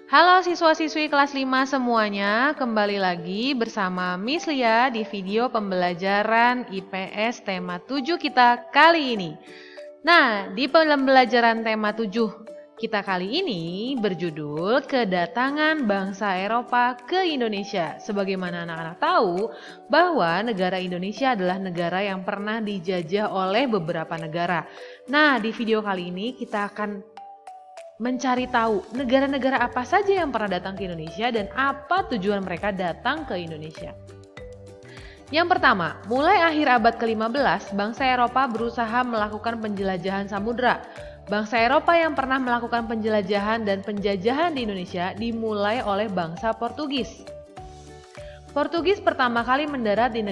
Halo siswa-siswi kelas 5 semuanya, kembali lagi bersama Miss Lia di video pembelajaran IPS tema 7 kita kali ini. Nah, di pembelajaran tema 7 kita kali ini berjudul Kedatangan Bangsa Eropa ke Indonesia. Sebagaimana anak-anak tahu bahwa negara Indonesia adalah negara yang pernah dijajah oleh beberapa negara. Nah, di video kali ini kita akan mencari tahu negara-negara apa saja yang pernah datang ke Indonesia dan apa tujuan mereka datang ke Indonesia. Yang pertama, mulai akhir abad ke-15, bangsa Eropa berusaha melakukan penjelajahan samudra. Bangsa Eropa yang pernah melakukan penjelajahan dan penjajahan di Indonesia dimulai oleh bangsa Portugis. Portugis pertama kali mendarat di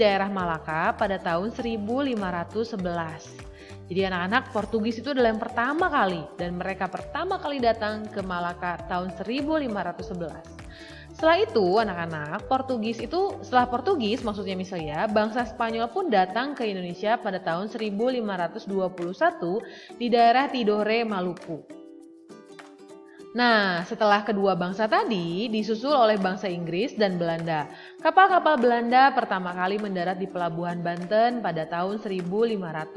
daerah Malaka pada tahun 1511. Jadi anak-anak, Portugis itu adalah yang pertama kali dan mereka pertama kali datang ke Malaka tahun 1511. Setelah itu anak-anak, setelah Portugis maksudnya misalnya, bangsa Spanyol pun datang ke Indonesia pada tahun 1521 di daerah Tidore, Maluku. Nah, setelah kedua bangsa tadi disusul oleh bangsa Inggris dan Belanda. Kapal-kapal Belanda pertama kali mendarat di Pelabuhan Banten pada tahun 1596.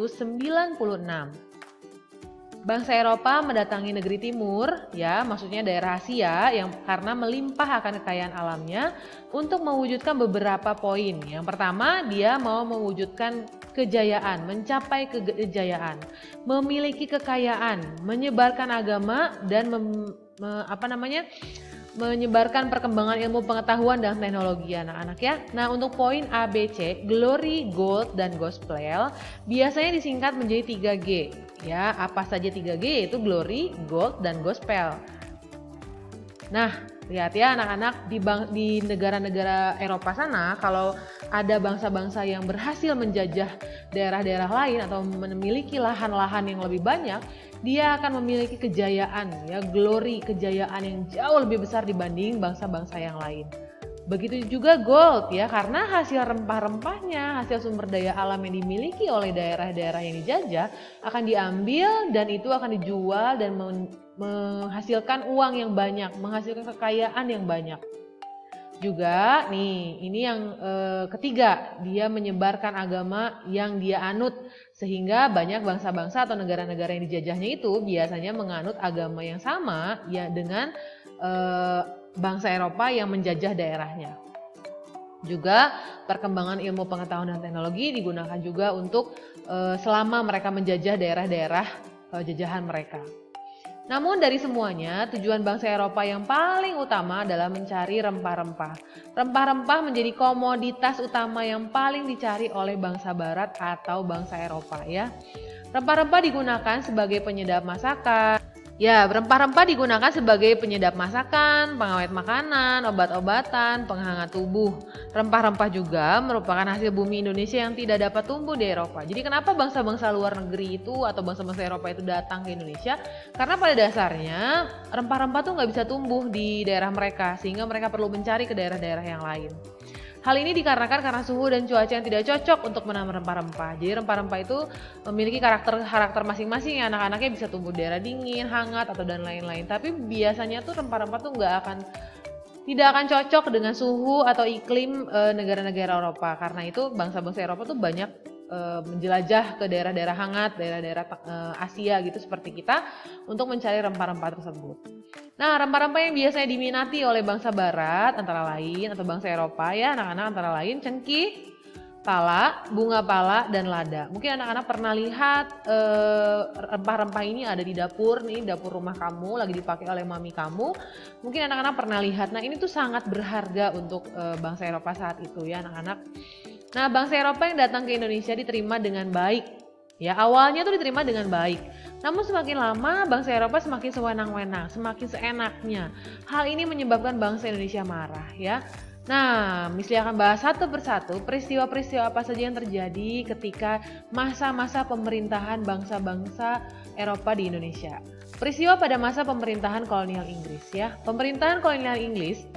Bangsa Eropa mendatangi negeri timur, ya maksudnya daerah Asia yang karena melimpah akan kekayaan alamnya untuk mewujudkan beberapa poin. Yang pertama, dia mau mewujudkan kejayaan, mencapai kejayaan, memiliki kekayaan, menyebarkan agama dan menyebarkan perkembangan ilmu pengetahuan dan teknologi anak-anak ya. Nah, untuk poin A, B, C, glory, gold, dan gospel biasanya disingkat menjadi 3G. Ya, apa saja 3G yaitu glory, gold, dan gospel. Nah, lihat ya anak-anak di negara-negara Eropa sana, kalau ada bangsa-bangsa yang berhasil menjajah daerah-daerah lain atau memiliki lahan-lahan yang lebih banyak, dia akan memiliki kejayaan, ya glory, kejayaan yang jauh lebih besar dibanding bangsa-bangsa yang lain. Begitu juga gold ya, karena hasil rempah-rempahnya, hasil sumber daya alam yang dimiliki oleh daerah-daerah yang dijajah akan diambil dan itu akan dijual dan menghasilkan uang yang banyak, menghasilkan kekayaan yang banyak. Juga nih, ini yang ketiga, dia menyebarkan agama yang dia anut sehingga banyak bangsa-bangsa atau negara-negara yang dijajahnya itu biasanya menganut agama yang sama ya dengan bangsa Eropa yang menjajah daerahnya. Juga perkembangan ilmu pengetahuan dan teknologi digunakan juga untuk selama mereka menjajah daerah-daerah jajahan mereka. Namun dari semuanya, tujuan bangsa Eropa yang paling utama adalah mencari rempah-rempah. Rempah-rempah menjadi komoditas utama yang paling dicari oleh bangsa Barat atau bangsa Eropa ya. Rempah-rempah digunakan sebagai penyedap masakan. Ya, rempah-rempah digunakan sebagai penyedap masakan, pengawet makanan, obat-obatan, penghangat tubuh. Rempah-rempah juga merupakan hasil bumi Indonesia yang tidak dapat tumbuh di Eropa. Jadi kenapa bangsa-bangsa luar negeri itu atau bangsa-bangsa Eropa itu datang ke Indonesia? Karena pada dasarnya rempah-rempah tuh nggak bisa tumbuh di daerah mereka, sehingga mereka perlu mencari ke daerah-daerah yang lain. Hal ini dikarenakan karena suhu dan cuaca yang tidak cocok untuk menanam rempah-rempah. Jadi rempah-rempah itu memiliki karakter masing-masing, anak-anaknya bisa tumbuh di daerah dingin, hangat, atau dan lain-lain. Tapi biasanya tuh rempah-rempah tuh tidak akan cocok dengan suhu atau iklim negara-negara Eropa. Karena itu bangsa-bangsa Eropa tuh banyak menjelajah ke daerah-daerah hangat, daerah-daerah Asia gitu seperti kita untuk mencari rempah-rempah tersebut. Nah, rempah-rempah yang biasanya diminati oleh bangsa Barat antara lain atau bangsa Eropa ya anak-anak antara lain cengkih, pala, bunga pala, dan lada. Mungkin anak-anak pernah lihat rempah-rempah ini ada di dapur nih, dapur rumah kamu lagi dipakai oleh mami kamu. Mungkin anak-anak pernah lihat. Nah, ini tuh sangat berharga untuk bangsa Eropa saat itu ya anak-anak. Nah, bangsa Eropa yang datang ke Indonesia diterima dengan baik. Ya, awalnya tuh diterima dengan baik. Namun semakin lama bangsa Eropa semakin sewenang-wenang, semakin seenaknya. Hal ini menyebabkan bangsa Indonesia marah ya. Nah, Miss Lia akan bahas satu persatu peristiwa-peristiwa apa saja yang terjadi ketika masa-masa pemerintahan bangsa-bangsa Eropa di Indonesia. Peristiwa pada masa pemerintahan kolonial Inggris ya. Pemerintahan kolonial Inggris,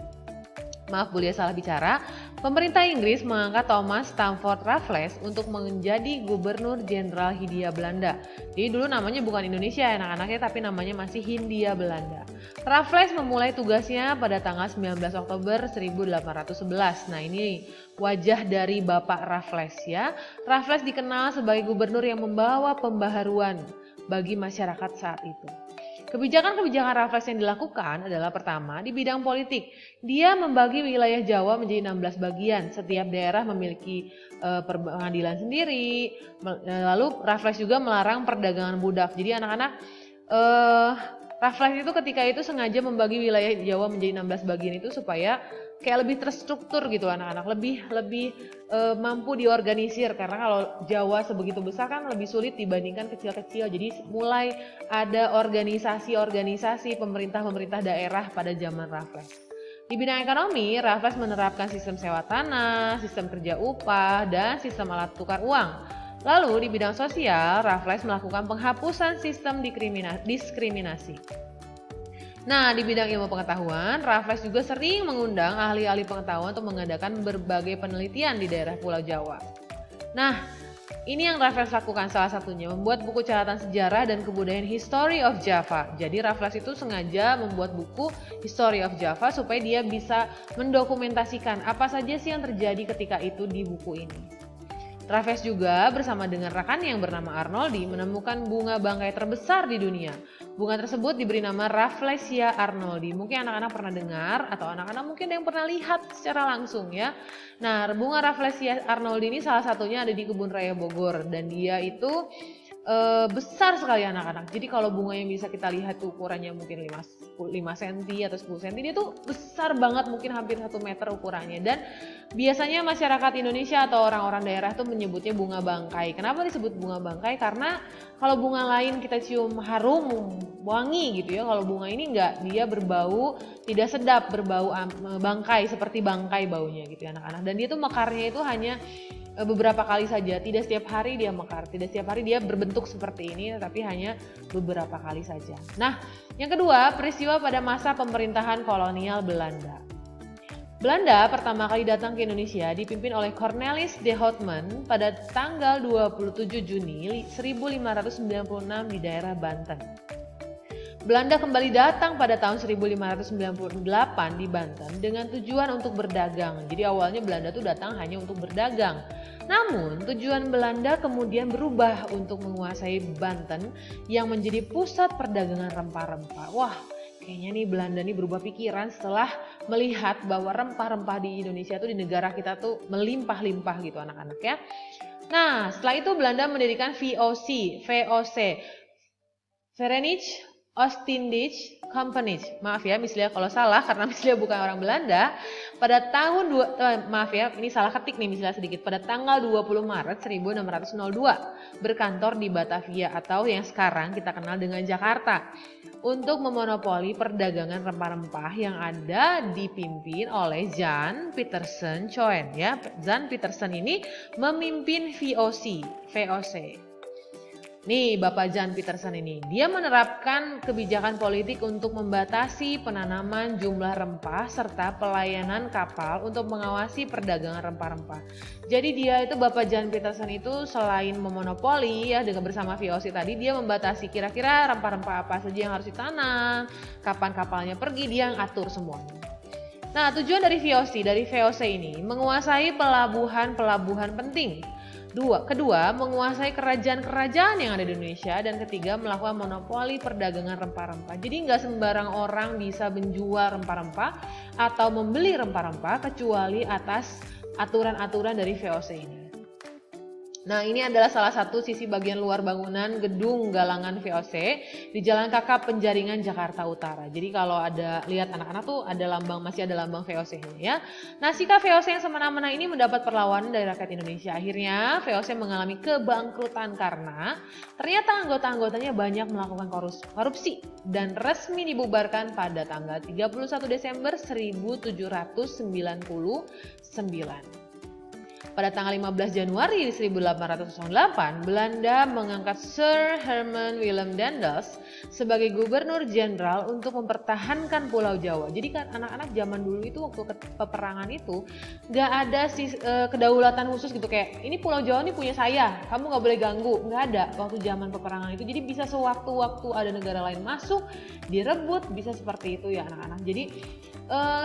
maaf Bu Lia salah bicara. Pemerintah Inggris mengangkat Thomas Stamford Raffles untuk menjadi Gubernur Jenderal Hindia Belanda. Jadi dulu namanya bukan Indonesia anak-anaknya, tapi namanya masih Hindia Belanda. Raffles memulai tugasnya pada tanggal 19 Oktober 1811. Nah, ini wajah dari Bapak Raffles ya. Raffles dikenal sebagai gubernur yang membawa pembaharuan bagi masyarakat saat itu. Kebijakan-kebijakan Raffles yang dilakukan adalah pertama, di bidang politik. Dia membagi wilayah Jawa menjadi 16 bagian. Setiap daerah memiliki pengadilan sendiri. Lalu Raffles juga melarang perdagangan budak. Jadi anak-anak Raffles itu ketika itu sengaja membagi wilayah Jawa menjadi 16 bagian itu supaya kayak lebih terstruktur gitu anak-anak, lebih mampu diorganisir, karena kalau Jawa sebegitu besar kan lebih sulit dibandingkan kecil-kecil. Jadi mulai ada organisasi-organisasi pemerintah daerah pada zaman Raffles. Di bidang ekonomi, Raffles menerapkan sistem sewa tanah, sistem kerja upah, dan sistem alat tukar uang. Lalu di bidang sosial, Raffles melakukan penghapusan sistem diskriminasi. Nah, di bidang ilmu pengetahuan, Raffles juga sering mengundang ahli-ahli pengetahuan untuk mengadakan berbagai penelitian di daerah Pulau Jawa. Nah, ini yang Raffles lakukan salah satunya, membuat buku catatan sejarah dan kebudayaan History of Java. Jadi Raffles itu sengaja membuat buku History of Java supaya dia bisa mendokumentasikan apa saja sih yang terjadi ketika itu di buku ini. Raffles juga bersama dengan rekannya yang bernama Arnoldi menemukan bunga bangkai terbesar di dunia. Bunga tersebut diberi nama Rafflesia arnoldi. Mungkin anak-anak pernah dengar atau anak-anak mungkin ada yang pernah lihat secara langsung ya. Nah, bunga Rafflesia arnoldi ini salah satunya ada di Kebun Raya Bogor dan dia itu besar sekali anak-anak. Jadi kalau bunga yang bisa kita lihat tuh ukurannya mungkin 5 cm atau 10 cm, dia tuh besar banget, mungkin hampir 1 meter ukurannya. Dan biasanya masyarakat Indonesia atau orang-orang daerah tuh menyebutnya bunga bangkai. Kenapa disebut bunga bangkai? Karena kalau bunga lain kita cium harum, wangi gitu ya. Kalau bunga ini enggak, dia berbau tidak sedap, berbau bangkai, seperti bangkai baunya gitu ya anak-anak. Dan dia tuh mekarnya itu hanya beberapa kali saja, tidak setiap hari dia mekar, tidak setiap hari dia berbentuk seperti ini, tapi hanya beberapa kali saja. Nah, yang kedua, peristiwa pada masa pemerintahan kolonial Belanda. Belanda pertama kali datang ke Indonesia dipimpin oleh Cornelis de Houtman pada tanggal 27 Juni 1596 di daerah Banten. Belanda kembali datang pada tahun 1598 di Banten dengan tujuan untuk berdagang. Jadi awalnya Belanda tuh datang hanya untuk berdagang. Namun tujuan Belanda kemudian berubah untuk menguasai Banten yang menjadi pusat perdagangan rempah-rempah. Wah, kayaknya nih Belanda nih berubah pikiran setelah melihat bahwa rempah-rempah di Indonesia tuh, di negara kita tuh melimpah-limpah gitu anak-anak ya. Nah, setelah itu Belanda mendirikan VOC, Verenigd Ostindische Company. Maaf ya Mislia kalau salah karena Mislia bukan orang Belanda. Pada tahun maaf ya, ini salah ketik nih Mislia sedikit. Pada tanggal 20 Maret 1602 berkantor di Batavia atau yang sekarang kita kenal dengan Jakarta untuk memonopoli perdagangan rempah-rempah yang ada dipimpin oleh Jan Pietersen Coen ya. Jan Pietersen ini memimpin VOC. Nih Bapak Jan Pietersen ini, dia menerapkan kebijakan politik untuk membatasi penanaman jumlah rempah serta pelayanan kapal untuk mengawasi perdagangan rempah-rempah. Jadi dia itu Bapak Jan Pietersen itu selain memonopoli ya dengan bersama VOC tadi, dia membatasi kira-kira rempah-rempah apa saja yang harus ditanam, kapan kapalnya pergi, dia yang atur semuanya. Nah tujuan dari VOC ini menguasai pelabuhan-pelabuhan penting. Kedua, menguasai kerajaan-kerajaan yang ada di Indonesia. Dan ketiga, melakukan monopoli perdagangan rempah-rempah. Jadi nggak sembarang orang bisa menjual rempah-rempah atau membeli rempah-rempah kecuali atas aturan-aturan dari VOC ini. Nah ini adalah salah satu sisi bagian luar bangunan gedung galangan VOC di Jalan Kakap Penjaringan Jakarta Utara. Jadi kalau ada lihat anak-anak tuh masih ada lambang VOC ini ya. Nah sikap VOC yang semena-mena ini mendapat perlawanan dari rakyat Indonesia. Akhirnya VOC mengalami kebangkrutan karena ternyata anggota-anggotanya banyak melakukan korupsi dan resmi dibubarkan pada tanggal 31 Desember 1799. pada tanggal 15 Januari 1808, Belanda mengangkat Sir Herman Willem Daendels sebagai gubernur jenderal untuk mempertahankan Pulau Jawa. Jadi kan anak-anak zaman dulu itu waktu peperangan itu nggak ada kedaulatan khusus gitu, kayak ini Pulau Jawa ini punya saya, kamu nggak boleh ganggu, nggak ada waktu zaman peperangan itu. Jadi bisa sewaktu-waktu ada negara lain masuk direbut, bisa seperti itu ya anak-anak. Jadi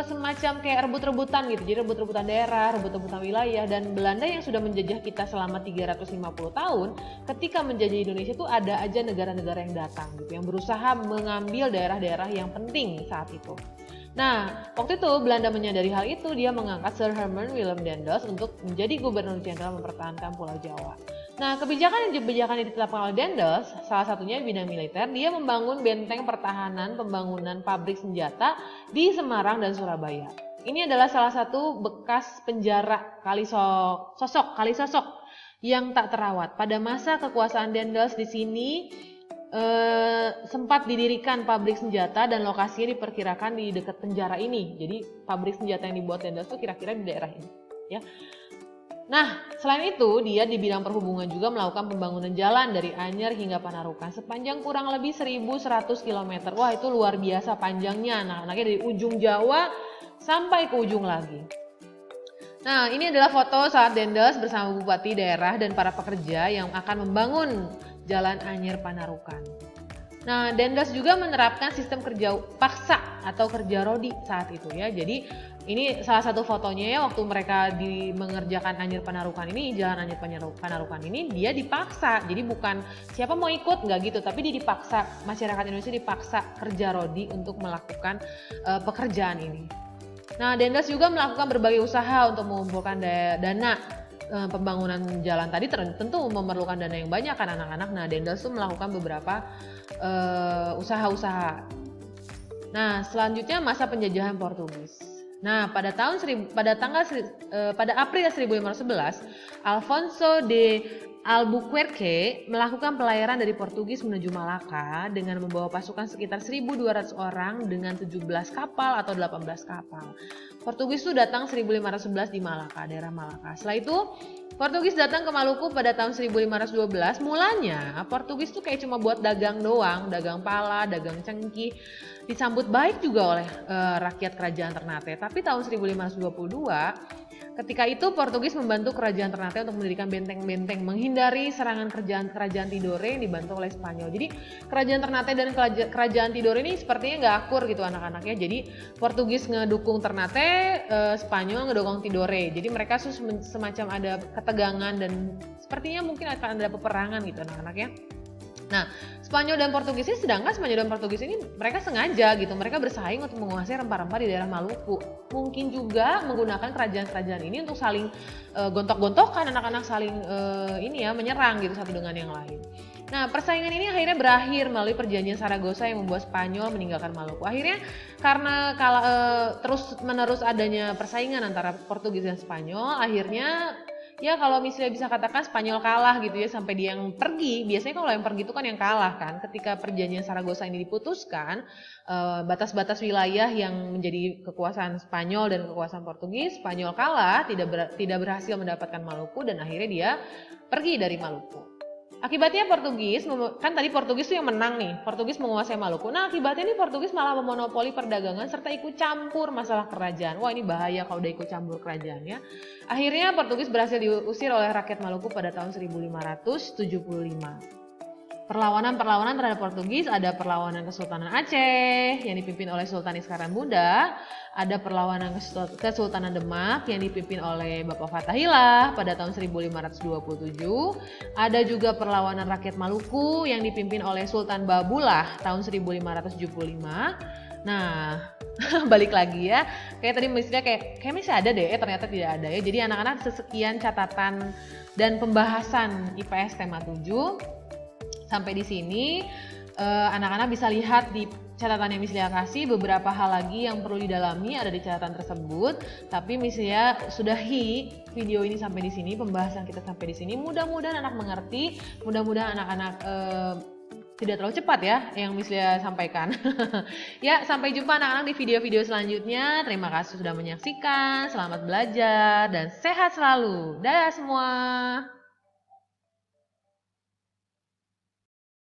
semacam kayak rebut-rebutan gitu, jadi rebut-rebutan daerah, rebut-rebutan wilayah. Dan Belanda yang sudah menjajah kita selama 350 tahun, ketika menjajah Indonesia itu ada aja negara-negara yang datang gitu, yang berusaha mengambil daerah-daerah yang penting saat itu. Nah, waktu itu Belanda menyadari hal itu, dia mengangkat Sir Herman Willem Daendels untuk menjadi gubernur jenderal mempertahankan Pulau Jawa. Nah, kebijakan yang ditetapkan oleh Daendels, salah satunya bidang militer, dia membangun benteng pertahanan pembangunan pabrik senjata di Semarang dan Surabaya. Ini adalah salah satu bekas penjara Kalisosok yang tak terawat. Pada masa kekuasaan Daendels di sini sempat didirikan pabrik senjata dan lokasinya diperkirakan di dekat penjara ini. Jadi pabrik senjata yang dibuat Daendels itu kira-kira di daerah ini, ya. Nah, selain itu dia di bidang perhubungan juga melakukan pembangunan jalan dari Anyer hingga Panarukan sepanjang kurang lebih 1.100 km. Wah, itu luar biasa panjangnya, anak-anaknya dari ujung Jawa sampai ke ujung lagi. Nah, ini adalah foto saat Daendels bersama bupati daerah dan para pekerja yang akan membangun Jalan Anyer Panarukan. Nah, Daendels juga menerapkan sistem kerja paksa atau kerja rodi saat itu ya. Jadi ini salah satu fotonya ya, waktu mereka mengerjakan Anyer Panarukan ini, Jalan Anyer Panarukan ini dia dipaksa. Jadi bukan siapa mau ikut, nggak gitu, tapi dia dipaksa. Masyarakat Indonesia dipaksa kerja rodi untuk melakukan pekerjaan ini. Nah, Daendels juga melakukan berbagai usaha untuk mengumpulkan dana pembangunan jalan tadi. Tentu memerlukan dana yang banyak kan anak-anak. Nah, Daendels tuh melakukan beberapa usaha-usaha. Nah, selanjutnya masa penjajahan Portugis. Nah, pada April 1511, Alfonso de Albuquerque melakukan pelayaran dari Portugis menuju Malaka dengan membawa pasukan sekitar 1.200 orang dengan 17 kapal atau 18 kapal. Portugis itu datang 1511 di Malaka, daerah Malaka. Setelah itu Portugis datang ke Maluku pada tahun 1512. Mulanya Portugis tuh kayak cuma buat dagang doang, dagang pala, dagang cengkih. Disambut baik juga oleh rakyat kerajaan Ternate. Tapi tahun 1522, ketika itu Portugis membantu kerajaan Ternate untuk mendirikan benteng-benteng menghindari serangan kerajaan Tidore yang dibantu oleh Spanyol. Jadi kerajaan Ternate dan kerajaan Tidore ini sepertinya nggak akur gitu anak-anaknya. Jadi Portugis ngedukung Ternate, Spanyol ngedukung Tidore. Jadi mereka semacam ada ketegangan dan sepertinya mungkin akan ada peperangan gitu anak-anaknya. Nah, Spanyol dan Portugis ini, sedangkan Spanyol dan Portugis ini mereka sengaja gitu, mereka bersaing untuk menguasai rempah-rempah di daerah Maluku. Mungkin juga menggunakan kerajaan-kerajaan ini untuk saling gontok-gontokan, anak-anak saling menyerang gitu satu dengan yang lain. Nah, persaingan ini akhirnya berakhir melalui perjanjian Saragossa yang membuat Spanyol meninggalkan Maluku. Akhirnya karena terus-menerus adanya persaingan antara Portugis dan Spanyol, akhirnya ya kalau misalnya bisa katakan Spanyol kalah gitu ya, sampai dia yang pergi. Biasanya kalau yang pergi itu kan yang kalah kan. Ketika perjanjian Saragossa ini diputuskan, batas-batas wilayah yang menjadi kekuasaan Spanyol dan kekuasaan Portugis, Spanyol kalah, tidak berhasil mendapatkan Maluku dan akhirnya dia pergi dari Maluku. Akibatnya Portugis, kan tadi Portugis itu yang menang nih, Portugis menguasai Maluku. Nah, akibatnya ini Portugis malah memonopoli perdagangan serta ikut campur masalah kerajaan. Wah, ini bahaya kalau udah ikut campur kerajaan ya. Akhirnya Portugis berhasil diusir oleh rakyat Maluku pada tahun 1575. Perlawanan terhadap Portugis, ada perlawanan Kesultanan Aceh yang dipimpin oleh Sultan Iskandar Muda, ada perlawanan Kesultanan Demak yang dipimpin oleh Bapak Fathahillah pada tahun 1527, ada juga perlawanan rakyat Maluku yang dipimpin oleh Sultan Babullah tahun 1575. Nah, balik lagi ya, kayak tadi misalnya kayak masih ada deh, ternyata tidak ada ya. Jadi anak-anak, sesekian catatan dan pembahasan IPS tema 7. Sampai di sini anak-anak bisa lihat di catatan yang Miss Lia kasih beberapa hal lagi yang perlu didalami ada di catatan tersebut. Tapi Miss Lia sudahi video ini sampai di sini, pembahasan kita sampai di sini. Mudah-mudahan anak mengerti, mudah-mudahan anak-anak tidak terlalu cepat ya yang Miss Lia sampaikan. Ya, sampai jumpa anak-anak di video-video selanjutnya. Terima kasih sudah menyaksikan. Selamat belajar dan sehat selalu. Dadah semua.